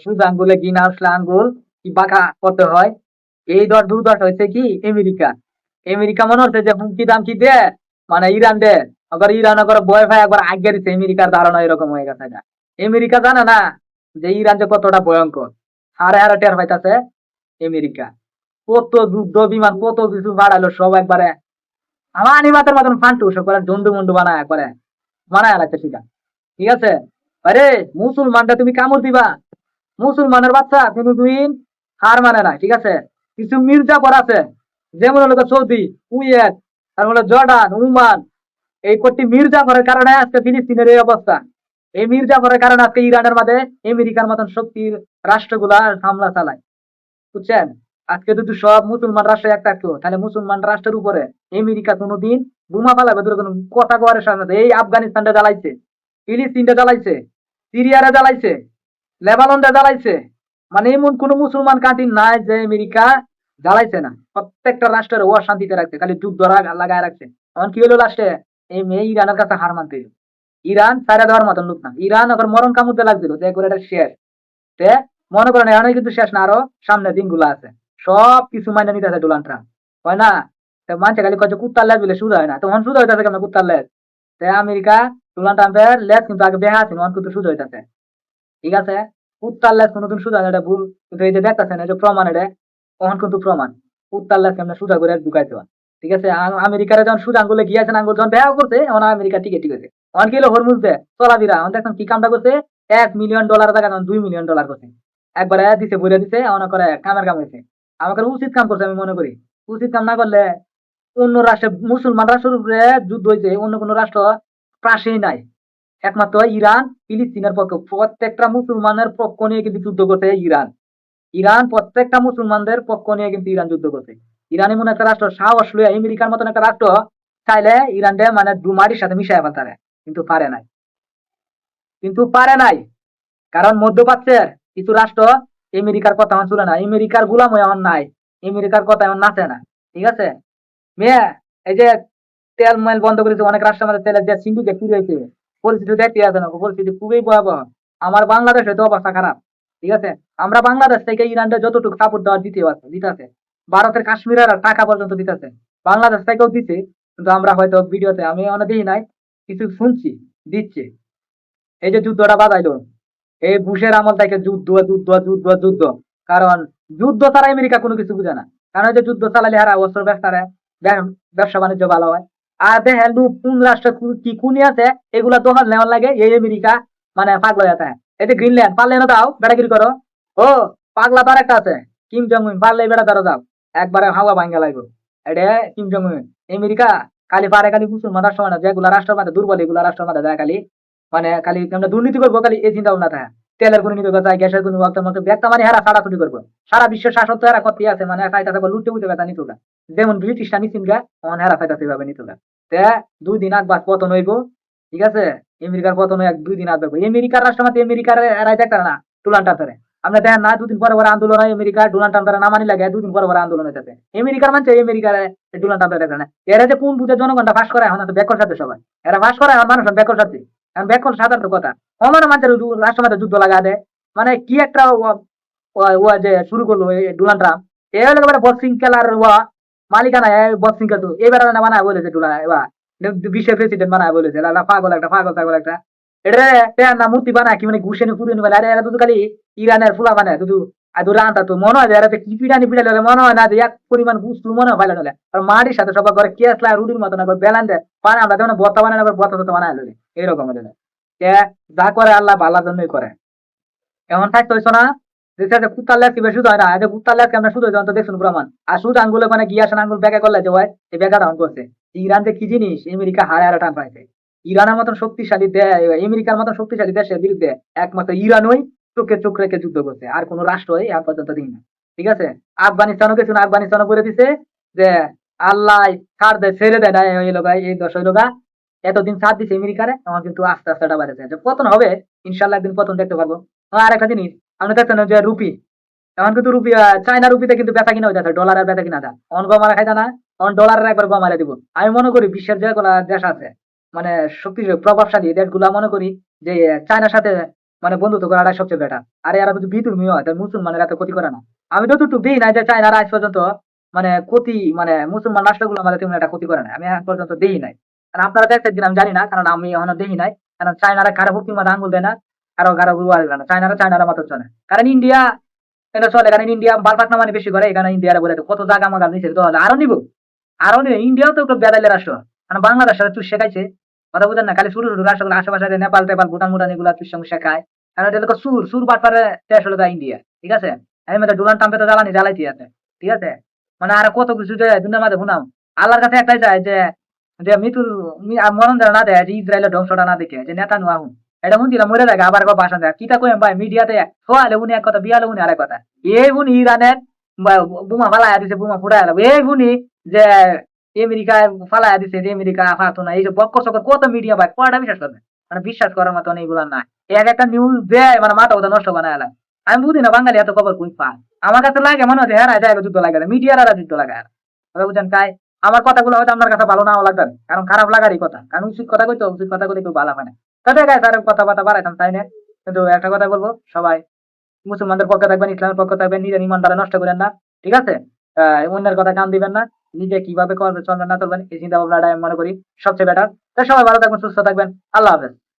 শুধু আঙ্গুলে green house আঙ্গুল কি বাঁকা করতে হয়। এই দুর্দশা হয়েছে কি আমেরিকা। আমেরিকা মনে হচ্ছে যে হুমকি দামকি দে মানে ইরান দে, আবার ইরান আবার ভয় ভাই একবার আগে দিচ্ছে। আমেরিকার ধারণা এরকম হয়ে গেছে এটা। আমেরিকা জানে না যে ইরান যে কতটা ভয়ঙ্কর। হারে হারে টের পাইতাছে আমেরিকা। কত যুদ্ধ বিমান কত কিছু বাড়ালো সব একবারে আমার নিমাতের মতন ফান্টু সব করে জন্ডু মন্ডু বানায় একবারে বানায় লাগছে ঠিক আছে। ঠিক আছে, আরে মুসলমানটা তুমি কামড় দিবা, মুসলমানের বাচ্চা কোনোদিন হার মানে না। ঠিক আছে, কিছু মির্জাফর আছে যেমন হলো সৌদি, কুয়েত, তারপর হলো জর্ডান, ওমান, এই কটি মির্জাফরের কারণে আজকে ফিলিস্তিনের এই অবস্থা। এই মির্জাফরের কারণে আজকে ইরানের মাঝে আমেরিকার মতন শক্তির রাষ্ট্রগুলা হামলা চালায়। বুঝছেন, আজকে যদি সব মুসলমান রাষ্ট্র এক থাকতো তাহলে মুসলমান রাষ্ট্রের উপরে আমেরিকা কোনোদিন বোমা ফালাবে দূরে কোনো কথা কওয়ার সাথে। এই আফগানিস্তানটা জ্বালাইছে, ফিলিস্তিনটা জ্বালাইছে, সিরিয়ারা জ্বালাইছে, লেবাননটা জ্বালাইছে। মানে এমন কোন মুসলমান কান্ট্রি নাই যে আমেরিকা জ্বালাইছে না। প্রত্যেকটা রাষ্ট্রের অশান্তিতে রাখছে, খালি যুদ্ধ লাগায় রাখছে। এখন কি হলো লাস্টে এই মেয়ে ইরানের কাছে হার মানতে হলো। ইরান সাইরা দেওয়ার মতন লোক না। ইরান ওখানে মরণ কামড়তে লাগছিল যে করে এটা শেষ। তে মনে করেন এখনই কিন্তু শেষ না, আরো সামনে দিনগুলো আছে। সব কিছু মাইনে নিতে আছে ডোনাল্ড ট্রাম্প, হয় না? মানুষে খালি কয়েছে কুত্তার লেজ বলে সুদা হয় না, তখন সুদা হইতেছে কেমন কুত্তার লেজ। আমেরিকা ডোনাল্ড ট্রাম্পের লেজ কিন্তু আগে বেহা আছে, এখন কিন্তু সুদা হইতেছে। ঠিক আছে, কুত্তার লেজ কোনোদিন সুদা হয় না, এটা ভুল। কিন্তু এই যে দেখতেছেন এই যে প্রমাণ, এটা তখন কিন্তু প্রমাণ কুত্তার লেজ কেমন সুদা করে ঢুকাইতে হয়। ঠিক আছে, আমেরিকার যখন সুদা আঙ্গুলে গিয়েছেন, আঙ্গুল যখন বেহা করছে, এখন আমেরিকা টিকে ঠিক আছে। অন কি হলো হরমুজ দে চলাবিরা, এখন দেখছেন কি কামটা করছে। $1 মিলিয়ন টাকা তখন $2 মিলিয়ন করছে, একবারে দিছে বলে দিছে। মনে করে কামের কাম হয়েছে, আমাকে উচিত কাম করছে আমি মনে করি। উচিত কাম না করলে অন্য রাষ্ট্রে মুসলমান রাষ্ট্রের উপরে যুদ্ধ হয়েছে, অন্য কোন রাষ্ট্র পাশেই নাই। একমাত্র ইরান ফিলিস্তিনের পক্ষে, প্রত্যেকটা মুসলমানের পক্ষ নিয়ে কিন্তু যুদ্ধ করছে ইরান। ইরান প্রত্যেকটা মুসলমানদের পক্ষ নিয়ে কিন্তু ইরান যুদ্ধ করছে। ইরান এমন একটা রাষ্ট্র সাহস লইয়া আমেরিকার মতন একটা রাষ্ট্র চাইলে ইরানটা মানে দুমারির সাথে মিশাই ফেলতে, কিন্তু পারে নাই। কিন্তু পারে নাই, কারণ মধ্যপ্রাচ্যের কিছু রাষ্ট্র আমেরিকার কথা আমার শুনে না, আমেরিকার গুলাম হয়ে আমার নাই, আমেরিকার কথা আমার নাচে না। ঠিক আছে মেয়ে, এই যে তেল মাইল বন্ধ করেছে অনেক রাষ্ট্রের মধ্যে, তেলের যে সিন্ডিকেট তৈরি হয়েছে, পরিস্থিতি দেখতে আছে না, পরিস্থিতি খুবই ভয়াবহ। আমার বাংলাদেশে তো অবস্থা খারাপ। ঠিক আছে, আমরা বাংলাদেশ থেকে ইরানটা যতটুকু সাপোর্ট দেওয়ার দিতেছে, ভারতের কাশ্মীরের টাকা পর্যন্ত দিতেছে, বাংলাদেশ থেকেও দিচ্ছে। কিন্তু আমরা হয়তো ভিডিওতে আমি অনেক দিই নাই, কিছু শুনছি দিচ্ছে। এই যে যুদ্ধটা বাজাইলো, এই বুশের আমল থেকে যুদ্ধ যুদ্ধ যুদ্ধ যুদ্ধ। কারণ যুদ্ধ ছাড়া আমেরিকা কোনো কিছু বুঝে না। কারণ এই যে যুদ্ধ চালালে হারা অস্ত্র ব্যবসা বাণিজ্য ভালো হয়। আর দেখেন কোন রাষ্ট্র কি খুনি আছে এগুলা দখল নেওয়ার লাগে এই আমেরিকা মানে পাগল হয়ে আছে। এই যে গ্রিনল্যান্ড পারলে না দাও বেড়াগিরি করো। ও পাগলা তার একটা আছে কিম জং উন, পারলে বেড়া তারা যাও, একবারে হাওয়া ভাঙ্গা লাগবে। এটা কিম জং উন। আমেরিকা খালি পারে খালি মুসলমান রাষ্ট্র মানে যেগুলা রাষ্ট্র মানে দুর্বল, এগুলা রাষ্ট্র মানে যায় খালি মানে খালি আমরা দুর্নীতি করবো, খালি এই চিন্তা ভাবনা থাকে। তেলের কোনো নিতে যায়, গ্যাসের কোনো একটা মানে হারা সারা ছুটি করবো। সারা বিশ্বের শাসক তো এরা করতে আছে, মানে খাইতে লুটে উঠে বেতা নিত গা। যেমন ব্রিটিশটা নিচ্ছেন গা, অন হেরা খাইতে এভাবে নিত গা। তে 2 দিন আগ বাদ পতন হইব। ঠিক আছে, আমেরিকার পতন হয়ে 2 দিন আগ দেখবো। আমেরিকার রাষ্ট্রপতি আমেরিকার এরাই দেখতার না ডোনাল্ড ট্রাম্পের। আমরা দেখেন না 2 দিন পরে পরে আন্দোলন হয় আমেরিকা, ডোনাল্ড ট্রাম্পের না মানি লাগে 2 দিন পরে পরে আন্দোলন হইতেছে। আমেরিকার মানছে আমেরিকার ডোনাল্ড ট্রাম্পের দেখে না। এরা যে কোন বুঝে জনগণটা ফাঁস করে এখন ব্যাকর সাথে সবাই এরা ফাঁস করে, এখন মানুষ ব্যাকর সাথে। এখন ব্যাকর সাধারণ কথা আমার মানুষের রাষ্ট্রপতি যুদ্ধ লাগা দেয়, মানে কি একটা ও যে শুরু করলো এই ডোনাল্ড ট্রাম্প। এ হলো একেবারে বক্সিং খেলার মালিকানা, বক্সিং খেলতো এবার বানায় বলেছে এবার বিশ্বের প্রেসিডেন্ট বানায় বলেছে পাগল একটা পাগল পাগল একটা। এটা না মূর্তি বানায় কি মানে ঘুষে পুরে নিবে। আরে এরা তো খালি ইরানের ফুলা বানায় শুধু। আর দূরে আনতা তো মনে হয় এরা কি পিটানি পিটালে মনে হয় না যে এক পরিমাণ গুস্তু মনে হয় পাইলে আর মাটির সাথে সবার ঘরে কেস লা রুটির মতন বেলান দেয় পানে আমরা যেমন বর্তা বানায় আবার বর্তা তো বানায় লই এইরকম যা করে আল্লাহ ভালোর জন্যই করে। এমন থাকতে হইছো না যে কুত্তার লেজ কি বেশি হয় না, যে কুত্তার লেজ আমরা শুধু তো দেখুন প্রমাণ। আর শুধু আঙ্গুলে মানে গিয়ে আসেন আঙ্গুল ব্যাগা করলে যে হয় এই ব্যাগা ডাউন করছে। ইরান যে কি জিনিস আমেরিকা হারে হারে টান পাইছে। ইরানের মতন শক্তিশালী দেশ, আমেরিকার মতন শক্তিশালী দেশের বিরুদ্ধে একমাত্র ইরানই চোখে চোখ রেখে যুদ্ধ করছে, আর কোন রাষ্ট্রই এখন পর্যন্ত দিন না। ঠিক আছে, আফগানিস্তানও গেছিল, আফগানিস্তানও বলে দিছে যে আল্লাহ ছাড় দেয় ছেড়ে দেয় না এই লোক এই দশ ওই লোকা এতদিন ছাড় দিছে আমেরিকারে, তখন কিন্তু আস্তে আস্তে এটা বাড়েছে পতন হবে। ইনশাল্লাহ একদিন পতন দেখতে পারবো। আর একটা জিনিস আপনি দেখছেন যে রুপি, এখন কিন্তু রুপি চায়না রুপিতে কিন্তু বেচা কিনা হইতেছে, ডলারের বেচা কিনা যায় অন গমারা খাইতা না, অন ডলারের একবার গমারে দিব। আমি মনে করি বিশ্বের যেগুলা দেশ আছে মানে শক্তিশালী প্রভাবশালী দেশগুলা মনে করি যে চায়নার সাথে মানে বন্ধুত্ব করাটা সবচেয়ে বেটার। আর এরা যদি বিধর্মী হয় তাহলে মুসলমানের এত ক্ষতি করে না। আমি যতটুকু দিই না যে চায়নারা আজ পর্যন্ত মানে ক্ষতি মানে মুসলমান রাষ্ট্রগুলো আমাদের তেমন একটা ক্ষতি করে না, আমি আজ পর্যন্ত দিই নাই। আর আপনারা দেখতে দিন আমি জানি না, কারণ আমি এখনো দেখি নাই। কারণ চায়নারা কারো ভক্তি মাথা আঙ্গুল দেয় না, কারো কারো গুয়া দেয় না, চায়নারা মতো চলে। কারণ ইন্ডিয়া এটা চলে, কারণ ইন্ডিয়া বালপাকনা মানে বেশি করে, এখানে ইন্ডিয়ার বলে কত জায়গা মাগা নিচে তো হলে আরো নিব, আরো নিবে। ইন্ডিয়াও তো একটু বেদাইলের রাষ্ট্র, মানে বাংলাদেশ সাথে তুই শেখাইছে, কথা বুঝেন না, খালি ছোট ছোট রাষ্ট্রগুলো আশেপাশে নেপাল টেপাল ভুটান মুটান এগুলা তুই সঙ্গে শেখায়। কারণ এটা লোক সুর বাটপারে শেষ হলো তা ইন্ডিয়া, ঠিক আছে। আমি মধ্যে ডোনাল্ড ট্রাম্পে তো জ্বালানি জ্বালাইছি আছে, ঠিক আছে। মানে আর কত কিছু যে দুনিয়ার মাঝে শুনাম, আল্লাহর কাছে একটাই চাই যে যে মৃত্যুর মরণ যেন না দেয়, যে ইসরায়েলের ধ্বংসটা না দেখে, যে নেতা নু আহুন এটা শুনছিলাম মরে থাকে আবার একবার ভাষণ দেয় কিতা কইম ভাই মিডিয়াতে, হলে উনি এক কথা বিয়ালে উনি আরেক কথা। এই উনি ইরানের বোমা ফালাইয়া দিছে, বোমা ফুটাই গেল, এই উনি যে আমেরিকায় ফালাইয়া দিছে, যে আমেরিকা ফাতো না, এইসব বক্কর সকর কত মিডিয়া ভাই কয়টা বিশ্বাস করবে, মানে বিশ্বাস করার মতন এইগুলা নাই। এক একটা নিউজ দেয় মানে মাথা কথা নষ্ট বানায় এলাম। আমি বুঝি না বাঙালি এত খবর কই পায়। আমার কাছে লাগে মনে হচ্ছে হ্যাঁ যায় যুদ্ধ লাগে, মিডিয়ার যুদ্ধ লাগায়। কথা বুঝেন কাই, আমার কথাগুলো হয়তো আপনার কাছে ভালো নাও লাগবে, কারণ খারাপ লাগারই কথা, কারণ উচিত কথা কইতো, উচিত কথা কইলে কেউ ভালো হয় না। তাতে গায়ে স্যার কথাবার্তা বাড়াইতাম তাই না। কিন্তু একটা কথা বলবো, সবাই মুসলমানদের পক্ষে থাকবেন, ইসলামের পক্ষে থাকবেন, নিজের ইমানদারে নষ্ট করেন না, ঠিক আছে। অন্যের কথা কান দিবেন না, নিজে কিভাবে করবে চলবেন না চলবেন এই চিন্তা ভাবনাটা আমি মনে করি সবচেয়ে বেটার। তো সবাই ভালো থাকবেন, সুস্থ থাকবেন, আল্লাহ হাফেজ।